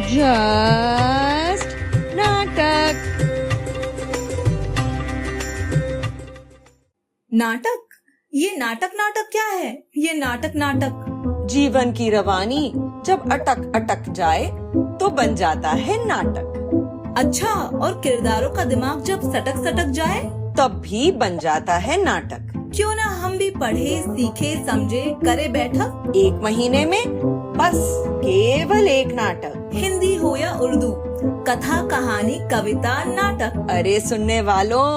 Just नाटक। नाटक? ये नाटक नाटक क्या है? ये नाटक नाटक जीवन की रवानी जब अटक अटक जाए तो बन जाता है नाटक। अच्छा, और किरदारों का दिमाग जब सटक सटक जाए तब भी बन जाता है नाटक। क्यों ना हम भी पढ़े, सीखे, समझे, करे बैठक। 1 महीने में बस केवल 1 नाटक। हिंदी हो या उर्दू, कथा, कहानी, कविता, नाटक। अरे सुनने वालों,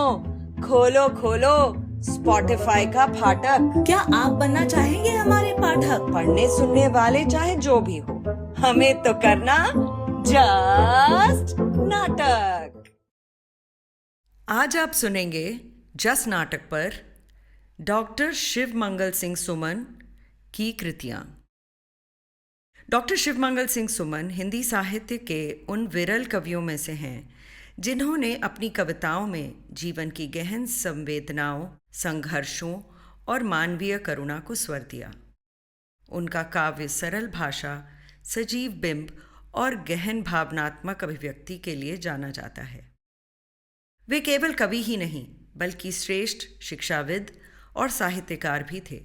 खोलो खोलो स्पॉटिफाई का फाटक। क्या आप बनना चाहेंगे हमारे पाठक? पढ़ने सुनने वाले चाहे जो भी हो, हमें तो करना जस्ट नाटक। आज आप सुनेंगे जस्ट नाटक पर डॉक्टर शिव मंगल सिंह सुमन की कृतियां। डॉक्टर शिव मंगल सिंह सुमन हिंदी साहित्य के उन विरल कवियों में से हैं जिन्होंने अपनी कविताओं में जीवन की गहन संवेदनाओं, संघर्षों और मानवीय करुणा को स्वर दिया। उनका काव्य सरल भाषा, सजीव बिंब और गहन भावनात्मक अभिव्यक्ति के लिए जाना जाता है। वे केवल कवि ही नहीं बल्कि श्रेष्ठ शिक्षाविद और साहित्यकार भी थे,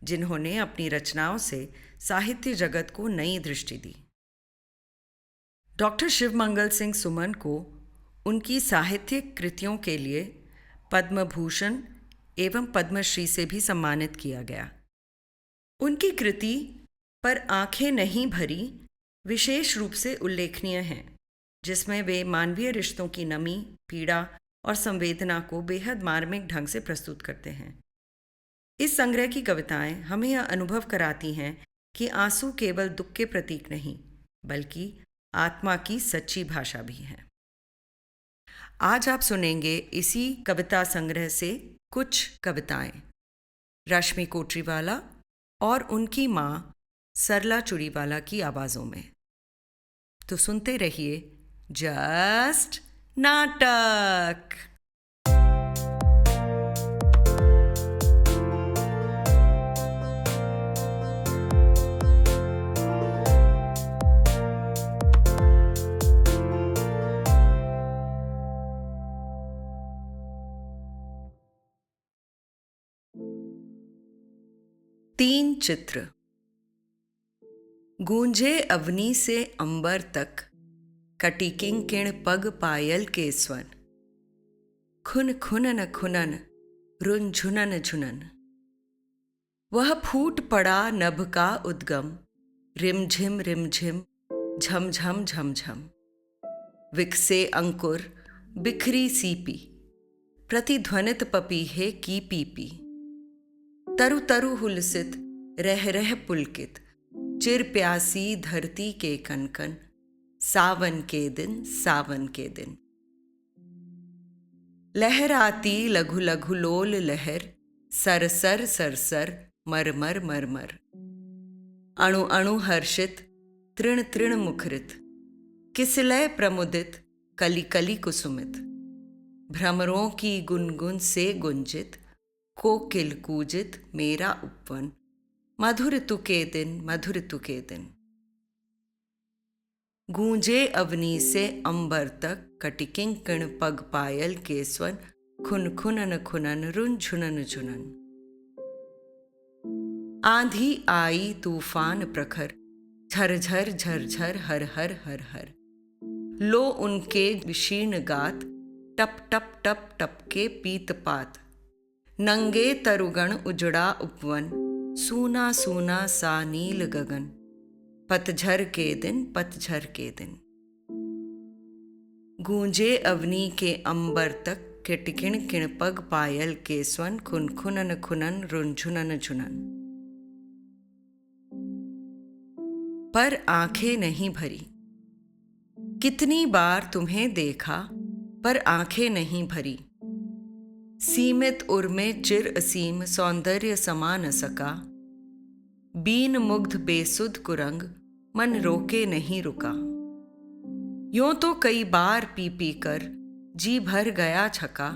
जिन्होंने अपनी रचनाओं से साहित्य जगत को नई दृष्टि दी। डॉक्टर शिव मंगल सिंह सुमन को उनकी साहित्यिक कृतियों के लिए पद्म भूषण एवं पद्मश्री से भी सम्मानित किया गया। उनकी कृति पर आंखें नहीं भरी विशेष रूप से उल्लेखनीय है, जिसमें वे मानवीय रिश्तों की नमी, पीड़ा और संवेदना को बेहद मार्मिक ढंग से प्रस्तुत करते हैं। इस संग्रह की कविताएं हमें यह अनुभव कराती हैं कि आंसू केवल दुख के प्रतीक नहीं बल्कि आत्मा की सच्ची भाषा भी है। आज आप सुनेंगे इसी कविता संग्रह से कुछ कविताएं रश्मि कोटरीवाला और उनकी माँ सरला चुड़ीवाला की आवाज़ों में। तो सुनते रहिए जस्ट नाटक। तीन चित्र। गूंजे अवनी से अंबर तक, कटी किंकिण पग पायल के स्वन। खुन खुनन खुनन रुन झुनन झुनन। वह फूट पड़ा नभ का उद्गम, रिमझिम रिमझिम झमझम झमझम। विकसे अंकुर बिखरी सीपी, प्रतिध्वनित पपीहे की पीपी। तरु तरु हुलसित रह रह पुलकित, चिर प्यासी धरती के कनकन। सावन के दिन, सावन के दिन। लहराती लघु लघु लोल लहर, सरसर सरसर मरमर मरमर। अणु अणु हर्षित तृण तृण मुखरित, किसलय प्रमुदित कली कली कुसुमित। भ्रमरों की गुनगुन से गुंजित, कोकिल कूजित मेरा उपवन। मधुर ऋतु के दिन, मधुर ऋतु के दिन। गूंजे अवनी से अंबर तक, कटी किंकिण पग पायल के स्वन। खुन खुनन खुनन रुन झुनन झुनन। आंधी आई तूफान प्रखर, झरझर झरझर हर हर हर हर। लो उनके विशीर्ण गात, टप टप टप टप के पीतपात। नंगे तरुगण उजड़ा उपवन, सूना सूना सा नील गगन। पतझर के दिन, पतझर के दिन। गूंजे अवनी के अंबर तक, किटकिण किणपग पायल के स्वन। खुन खुनन खुनन रुनझुनन झुनन। पर आंखें नहीं भरी। कितनी बार तुम्हें देखा पर आंखें नहीं भरी। सीमित उर में चिर असीम सौंदर्य समा न सका। बीन मुग्ध बेसुध कुरंग, मन रोके नहीं रुका। यूं तो कई बार पी पी कर जी भर गया छका।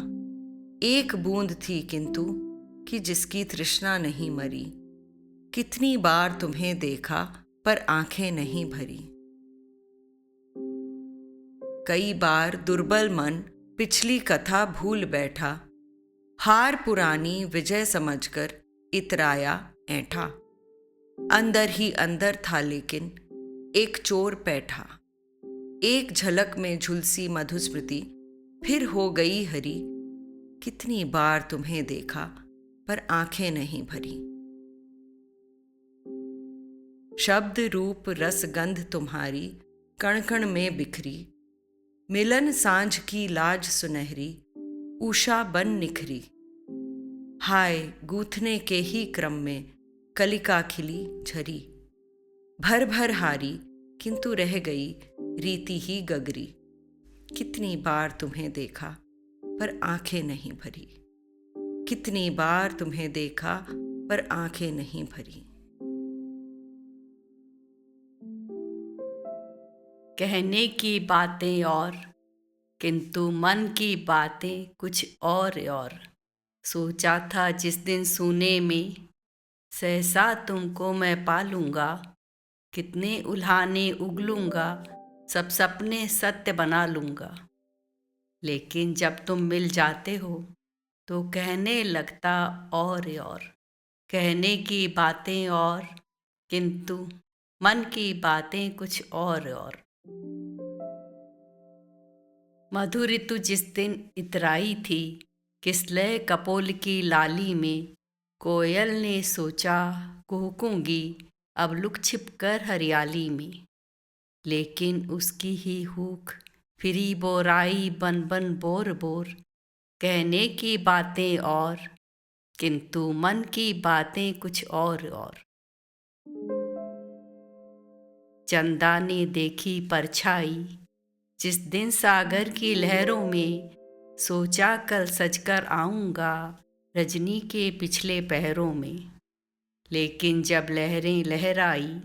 एक बूंद थी किंतु कि जिसकी तृष्णा नहीं मरी। कितनी बार तुम्हें देखा पर आंखें नहीं भरी। कई बार दुर्बल मन पिछली कथा भूल बैठा, हार पुरानी विजय समझकर इतराया ऐंठा। अंदर ही अंदर था लेकिन एक चोर बैठा, एक झलक में झुलसी मधुस्मृति फिर हो गई हरी। कितनी बार तुम्हें देखा पर आंखें नहीं भरी। शब्द रूप रस गंध तुम्हारी कण कण में बिखरी, मिलन सांझ की लाज सुनहरी, उषा बन निखरी। हाय गूंथने के ही क्रम में कलिका खिली झरी, भर भर हारी किंतु रह गई रीति ही गगरी। कितनी बार तुम्हें देखा पर आंखें नहीं भरी, कितनी बार तुम्हें देखा पर आंखें नहीं भरी। कहने की बातें और किंतु मन की बातें कुछ और। सोचा था जिस दिन सूने में सहसा तुमको मैं पालूंगा, कितने उल्हाने उगलूंगा, सब सपने सत्य बना लूंगा। लेकिन जब तुम मिल जाते हो तो कहने लगता और। कहने की बातें और किंतु मन की बातें कुछ और। मधु ऋतु जिस दिन इतराई थी, किसलय कपोल की लाली में, कोयल ने सोचा कुहकूंगी अब लुक छिप कर हरियाली में। लेकिन उसकी ही हूक फिरी बोराई बन बन बोर बोर। कहने की बातें और किंतु मन की बातें कुछ और। चंदा ने देखी परछाई जिस दिन सागर की लहरों में, सोचा कल सजकर आऊंगा रजनी के पिछले पहरों में। लेकिन जब लहरें लहराई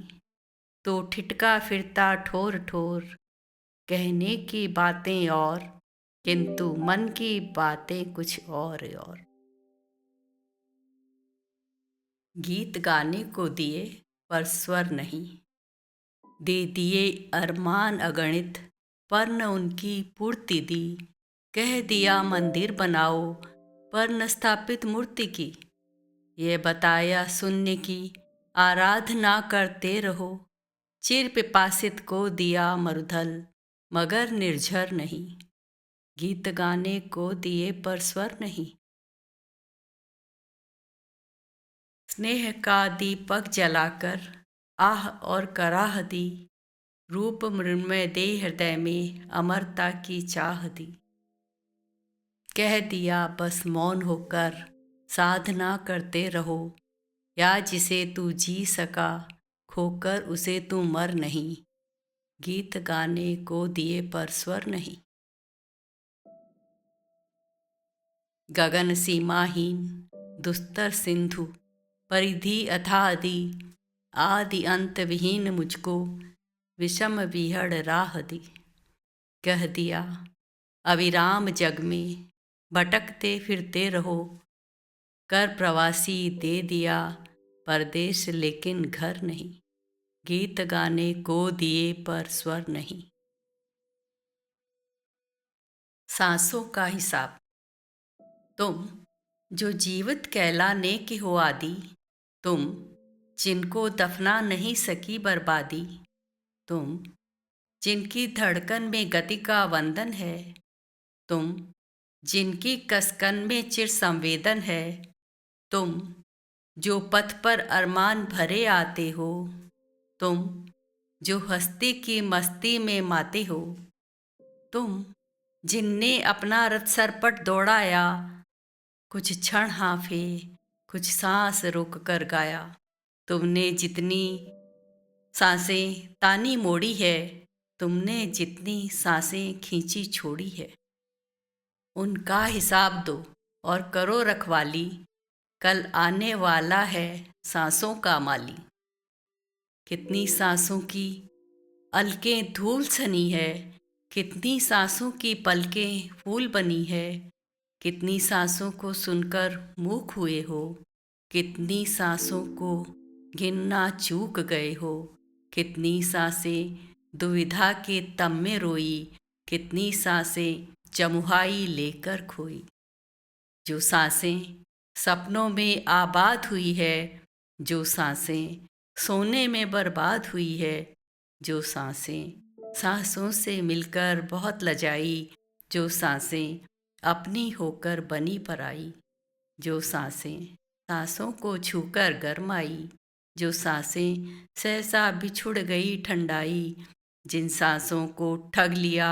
तो ठिठका फिरता ठोर ठोर। कहने की बातें और किंतु मन की बातें कुछ और। गीत गाने को दिए पर स्वर नहीं, दे दिए अरमान अगणित पर न उनकी पूर्ति दी। कह दिया मंदिर बनाओ पर न स्थापित मूर्ति की। ये बताया शून्य की आराधना करते रहो। चिर पिपासित को दिया मरुधल मगर निर्झर नहीं। गीत गाने को दिए पर स्वर नहीं। स्नेह का दीपक जलाकर आह और कराह दी। रूप मृण्मय दे हृदय में अमरता की चाह दी। कह दिया बस मौन होकर साधना करते रहो। या जिसे तू जी सका खोकर उसे तू मर नहीं। गीत गाने को दिए पर स्वर नहीं। गगन सीमाहीन दुस्तर सिंधु परिधि अथादि, आदि अंत विहीन मुझको विषम विहड़ राह दी। कह दिया अविराम जग में भटकते फिरते रहो। कर प्रवासी दे दिया परदेश लेकिन घर नहीं। गीत गाने को दिए पर स्वर नहीं। सांसों का हिसाब। तुम जो जीवित कहलाने के हो आदि, तुम जिनको दफना नहीं सकी बर्बादी, तुम जिनकी धड़कन में गति का वंदन है, तुम जिनकी कसकन में चिर संवेदन है, तुम जो पथ पर अरमान भरे आते हो, तुम जो हस्ती की मस्ती में माते हो, तुम जिनने अपना रथ सरपट दौड़ाया, कुछ क्षण हांफे कुछ सांस रोक कर गाया। तुमने जितनी सांसें तानी मोड़ी है, तुमने जितनी सांसें खींची छोड़ी है, उनका हिसाब दो और करो रखवाली। कल आने वाला है सांसों का माली। कितनी सांसों की अलकें धूल सनी है, कितनी सांसों की पलकें फूल बनी है। कितनी सांसों को सुनकर मूक हुए हो, कितनी सांसों को गिनना चूक गए हो। कितनी सांसें दुविधा के तम में रोई, कितनी सांसें चमुहाई लेकर खोई। जो सांसें सपनों में आबाद हुई है, जो सांसें सोने में बर्बाद हुई है, जो सांसें सांसों से मिलकर बहुत लजाई, जो सांसें अपनी होकर बनी पराई, जो सांसें सांसों को छूकर गरमाई, जो सांसें सहसा बिछुड़ गई ठंडाई, जिन सांसों को ठग लिया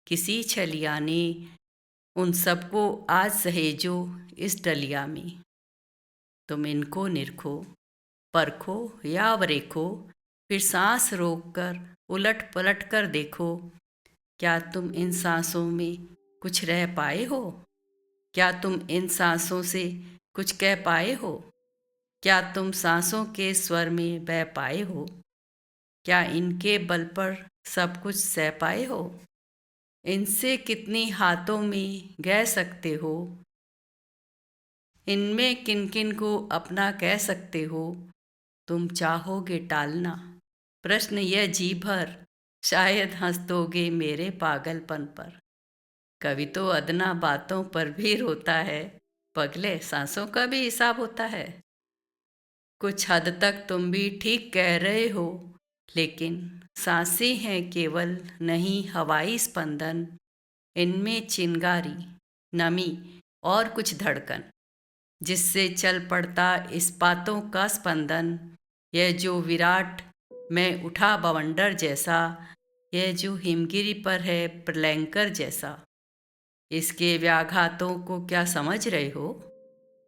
किसी छलिया ने, उन सबको आज सहेजो इस डलिया में। तुम इनको निरखो, परखो या अवरेखो, फिर सांस रोककर उलट पलट कर देखो। क्या तुम इन सांसों में कुछ रह पाए हो? क्या तुम इन सांसों से कुछ कह पाए हो? क्या तुम सांसों के स्वर में बह पाए हो? क्या इनके बल पर सब कुछ सह पाए हो? इनसे कितनी हाथों में गह सकते हो? इनमें किन किन को अपना कह सकते हो? तुम चाहोगे टालना प्रश्न यह जी भर, शायद हंस दोगे मेरे पागलपन पर। कभी तो अदना बातों पर भी रोता है, पगले सांसों का भी हिसाब होता है। कुछ हद तक तुम भी ठीक कह रहे हो, लेकिन सांसें हैं केवल, नहीं हवाई स्पंदन। इनमें चिंगारी, नमी और कुछ धड़कन, जिससे चल पड़ता इस्पातों का स्पंदन। यह जो विराट में उठा बवंडर जैसा, यह जो हिमगिरी पर है प्रलयंकर जैसा। इसके व्याघातों को क्या समझ रहे हो?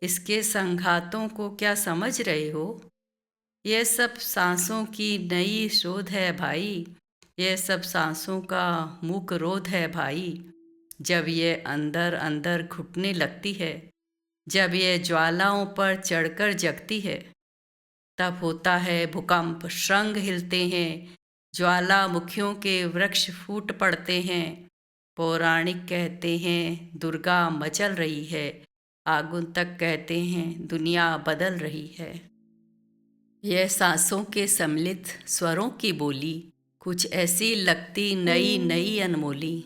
इसके संघातों को क्या समझ रहे हो? यह सब सांसों की नई शोध है भाई, यह सब सांसों का मूक रोध है भाई। जब यह अंदर अंदर घुटने लगती है, जब यह ज्वालाओं पर चढ़कर जगती है, तब होता है भूकंप, श्रृंग हिलते हैं, ज्वालामुखियों के वृक्ष फूट पड़ते हैं। पौराणिक कहते हैं दुर्गा मचल रही है, आगंतुक कहते हैं दुनिया बदल रही है। यह सांसों के सम्मिलित स्वरों की बोली कुछ ऐसी लगती नई नई अनमोली।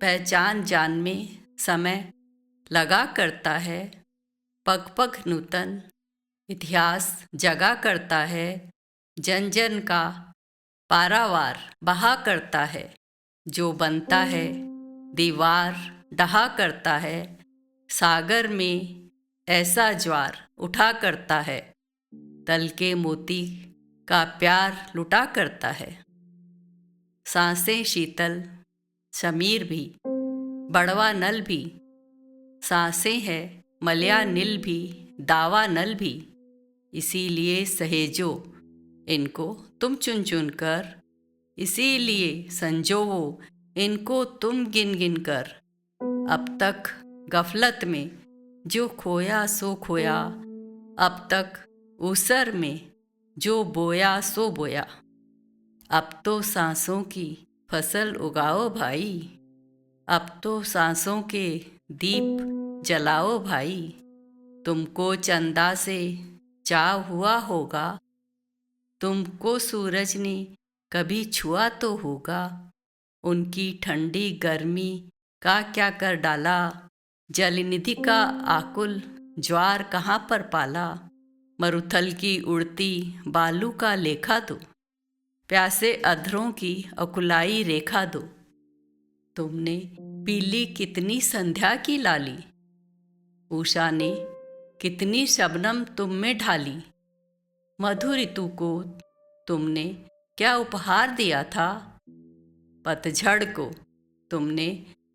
पहचान जान में समय लगा करता है, पग पग नूतन इतिहास जगा करता है। जन जन का पारावार बहा करता है, जो बनता है दीवार ढहा करता है। सागर में ऐसा ज्वार उठा करता है, तल के मोती का प्यार लुटा करता है। सांसें शीतल समीर भी, बड़वा नल भी, सांसें है मलया नील भी, दावा नल भी। इसीलिए सहेजो इनको तुम चुन चुन कर, इसीलिए संजोवो इनको तुम गिन गिन कर। अब तक गफलत में जो खोया सो खोया, अब तक ऊसर में जो बोया सो बोया। अब तो सांसों की फसल उगाओ भाई, अब तो सांसों के दीप जलाओ भाई। तुमको चंदा से चाव हुआ होगा, तुमको सूरज ने कभी छुआ तो होगा। उनकी ठंडी गर्मी का क्या कर डाला, जलनिधि का आकुल ज्वार कहाँ पर पाला। मरुथल की उड़ती बालू का लेखा दो, प्यासे अधरों की अकुलाई रेखा दो। तुमने पीली कितनी संध्या की लाली, उषा ने कितनी शबनम तुम में ढाली। मधु ऋतु को तुमने क्या उपहार दिया था, पतझड़ को तुमने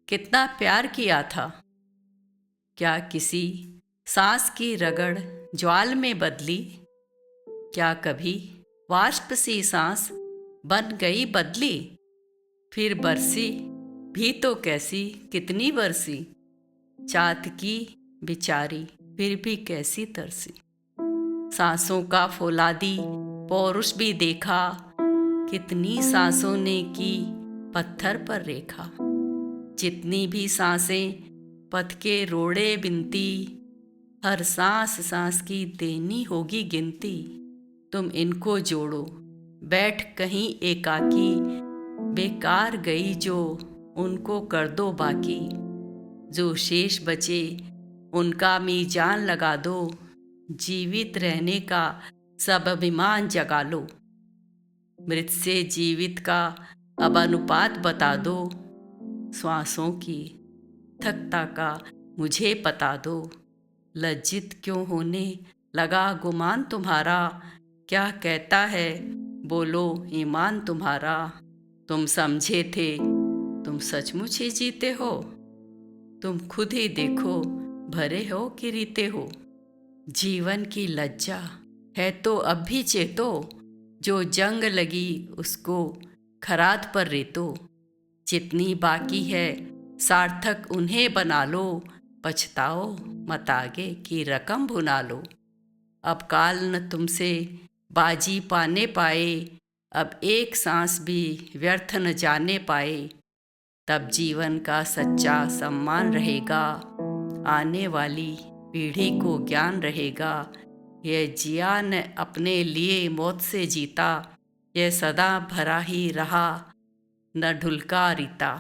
कितना प्यार किया था। क्या किसी सांस की रगड़ ज्वाल में बदली, क्या कभी वाष्प सी सांस बन गई बदली। फिर बरसी भी तो कैसी कितनी बरसी, चातकी बिचारी फिर भी कैसी तरसी। सांसों का फौलादी पौरुष भी देखा, कितनी सांसों ने की पत्थर पर रेखा। जितनी भी सांसें पथ के रोड़े बिनती, हर सांस सांस की देनी होगी गिनती। तुम इनको जोड़ो बैठ कहीं एकाकी, बेकार गई जो उनको कर दो बाकी, जो शेष बचे उनका मीजान लगा दो, जीवित रहने का सब अभिमान जगा लो। मृत से जीवित का अब अनुपात बता दो, श्वासों की थकता का मुझे पता दो। लज्जित क्यों होने लगा गुमान तुम्हारा, क्या कहता है बोलो ईमान तुम्हारा। तुम समझे थे तुम सचमुच ही जीते हो, तुम खुद ही देखो भरे हो कि रीते हो। जीवन की लज्जा है तो अब भी चेतो, जो जंग लगी उसको खराद पर रेतो। जितनी बाकी है सार्थक उन्हें बना लो, पछताओ मत आगे की रकम भुना लो। अब काल न तुमसे बाजी पाने पाए, अब एक सांस भी व्यर्थ न जाने पाए। तब जीवन का सच्चा सम्मान रहेगा, आने वाली पीढ़ी को ज्ञान रहेगा। यह जिया न अपने लिए मौत से जीता, यह सदा भरा ही रहा न ढुलका रीता।